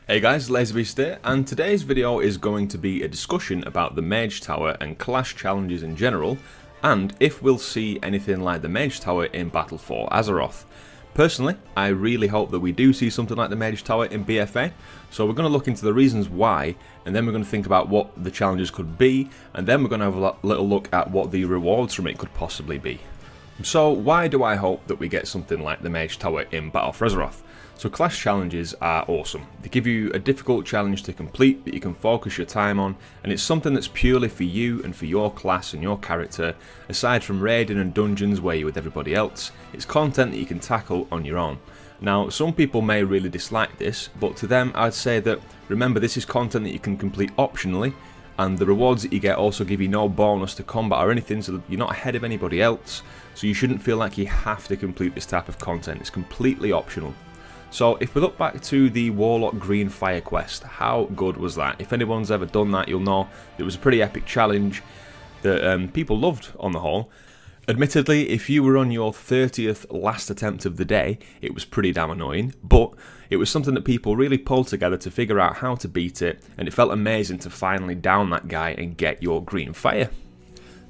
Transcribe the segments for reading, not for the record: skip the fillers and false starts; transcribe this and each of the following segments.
Hey guys, LazyBeast here, and today's video is going to be a discussion about the Mage Tower and class challenges in general, and if we'll see anything like the Mage Tower in Battle for Azeroth. Personally, I really hope that we do see something like the Mage Tower in BfA, so we're going to look into the reasons why, and then we're going to think about what the challenges could be, and then we're going to have a little look at what the rewards from it could possibly be. So why do I hope that we get something like the Mage Tower in Battle for Azeroth? So class challenges are awesome. They give you a difficult challenge to complete that you can focus your time on, and it's something that's purely for you and for your class and your character, aside from raiding and dungeons where you're with everybody else. It's content that you can tackle on your own. Now, some people may really dislike this, but to them I'd say that, remember, this is content that you can complete optionally, and the rewards that you get also give you no bonus to combat or anything, so you're not ahead of anybody else, so you shouldn't feel like you have to complete this type of content. It's completely optional. So if we look back to the Warlock Green Fire quest, how good was that? If anyone's ever done that, you'll know it was a pretty epic challenge that people loved on the whole. Admittedly, if you were on your 30th last attempt of the day, it was pretty damn annoying, but it was something that people really pulled together to figure out how to beat it, and it felt amazing to finally down that guy and get your Green Fire.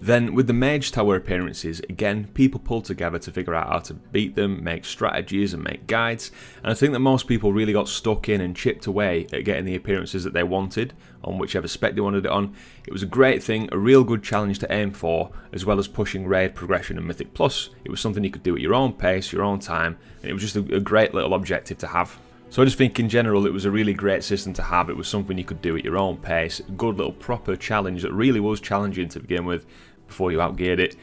Then with the Mage Tower appearances, again, people pulled together to figure out how to beat them, make strategies and make guides, and I think that most people really got stuck in and chipped away at getting the appearances that they wanted, on whichever spec they wanted it on. It was a great thing, a real good challenge to aim for, as well as pushing raid progression and Mythic Plus. It was something you could do at your own pace, your own time, and it was just a great little objective to have. So I just think in general it was a really great system to have. It was something you could do at your own pace, a good little proper challenge that really was challenging to begin with before you outgeared it,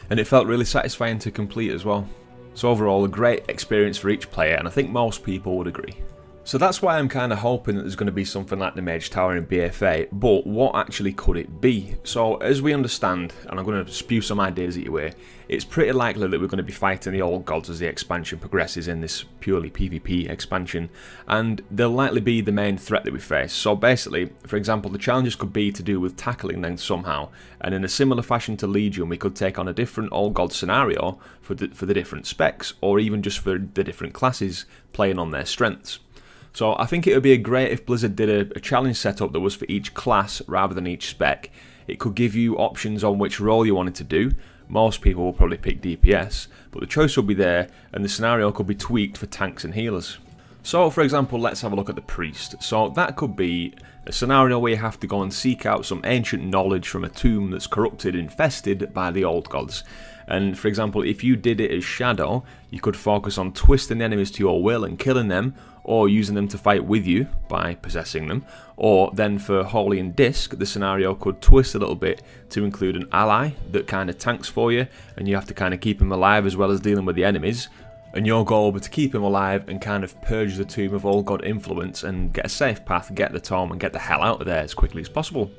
and it felt really satisfying to complete as well. So overall, a great experience for each player, and I think most people would agree. So that's why I'm kind of hoping that there's going to be something like the Mage Tower in BfA, but what actually could it be? So as we understand, and I'm going to spew some ideas at your way, it's pretty likely that we're going to be fighting the old gods as the expansion progresses in this purely PvP expansion, and they'll likely be the main threat that we face. So basically, for example, the challenges could be to do with tackling them somehow, and in a similar fashion to Legion, we could take on a different old god scenario for the different specs, or even just for the different classes playing on their strengths. So I think it would be great if Blizzard did a challenge setup that was for each class rather than each spec. It could give you options on which role you wanted to do. Most people will probably pick DPS, but the choice will be there, and the scenario could be tweaked for tanks and healers. So for example, let's have a look at the Priest. So that could be a scenario where you have to go and seek out some ancient knowledge from a tomb that's corrupted and infested by the old gods. And for example, if you did it as Shadow, you could focus on twisting the enemies to your will and killing them, or using them to fight with you by possessing them. Or then for Holy and Disc, the scenario could twist a little bit to include an ally that kind of tanks for you, and you have to kind of keep him alive as well as dealing with the enemies. And your goal would be to keep him alive and kind of purge the tomb of old god influence and get a safe path, get the tome, and get the hell out of there as quickly as possible.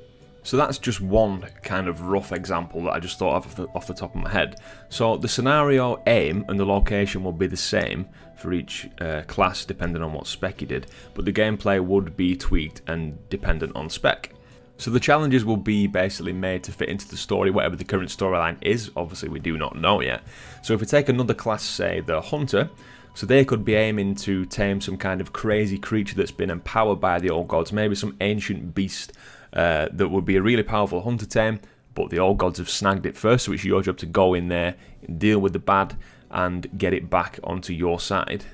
So that's just one kind of rough example that I just thought of off the top of my head. So the scenario aim and the location will be the same for each class depending on what spec you did, but the gameplay would be tweaked and dependent on spec. So the challenges will be basically made to fit into the story, whatever the current storyline is. Obviously we do not know yet. So if we take another class, say the Hunter, so they could be aiming to tame some kind of crazy creature that's been empowered by the old gods, maybe some ancient beast that would be a really powerful hunter tame, but the old gods have snagged it first, so it's your job to go in there, deal with the bad, and get it back onto your side.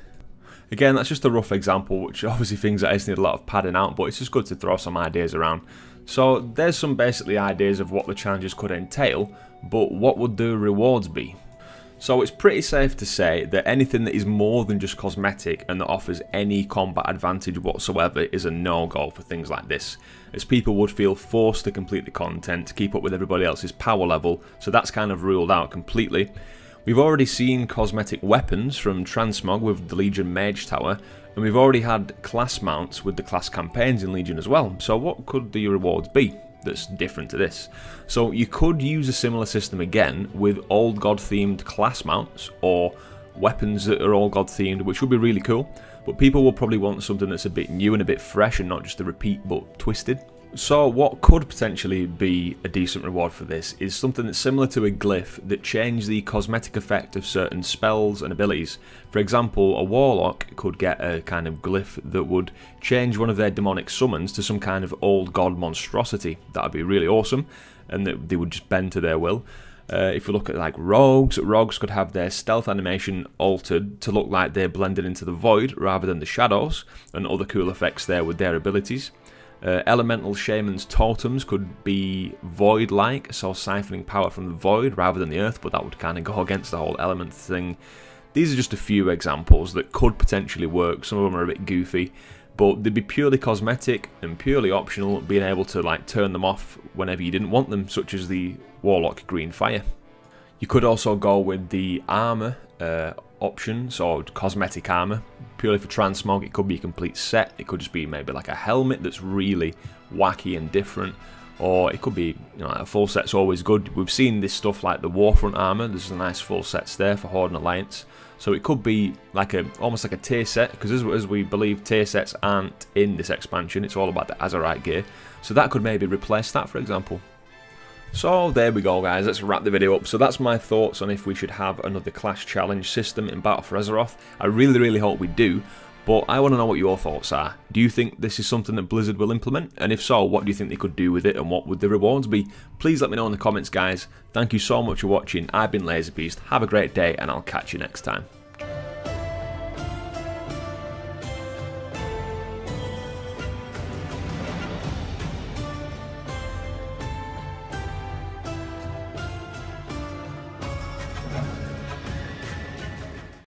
Again, that's just a rough example, which obviously things that just need a lot of padding out, but it's just good to throw some ideas around. So there's some basically ideas of what the challenges could entail, but what would the rewards be? So it's pretty safe to say that anything that is more than just cosmetic and that offers any combat advantage whatsoever is a no-go for things like this, as people would feel forced to complete the content to keep up with everybody else's power level, so that's kind of ruled out completely. We've already seen cosmetic weapons from Transmog with the Legion Mage Tower, and we've already had class mounts with the class campaigns in Legion as well, so what could the rewards be that's different to this? So you could use a similar system again with old god themed class mounts or weapons that are old god themed, which would be really cool, but people will probably want something that's a bit new and a bit fresh and not just a repeat but twisted. So what could potentially be a decent reward for this is something that's similar to a glyph that changes the cosmetic effect of certain spells and abilities. For example, a warlock could get a kind of glyph that would change one of their demonic summons to some kind of old god monstrosity. That would be really awesome, and that they would just bend to their will. If you look at like rogues could have their stealth animation altered to look like they're blended into the void rather than the shadows, and other cool effects there with their abilities. Elemental Shaman's totems could be void-like, so siphoning power from the void rather than the earth, but that would kind of go against the whole element thing. These are just a few examples that could potentially work. Some of them are a bit goofy, but they'd be purely cosmetic and purely optional, being able to like turn them off whenever you didn't want them, such as the Warlock Green Fire. You could also go with the armour option, so cosmetic armour. Purely for transmog, it could be a complete set, it could just be maybe like a helmet that's really wacky and different, or it could be, you know, a full set's always good. We've seen this stuff like the Warfront armour, there's a nice full sets there for Horde and Alliance, so it could be like almost like a tier set, because as we believe tier sets aren't in this expansion, it's all about the Azeroth gear, so that could maybe replace that, for example. So there we go guys, let's wrap the video up. So that's my thoughts on if we should have another clash challenge system in Battle for Azeroth. I really hope we do, but I want to know what your thoughts are. Do you think this is something that Blizzard will implement? And if so, what do you think they could do with it, and what would the rewards be? Please let me know in the comments guys. Thank you so much for watching. I've been LaserBeast, have a great day, and I'll catch you next time.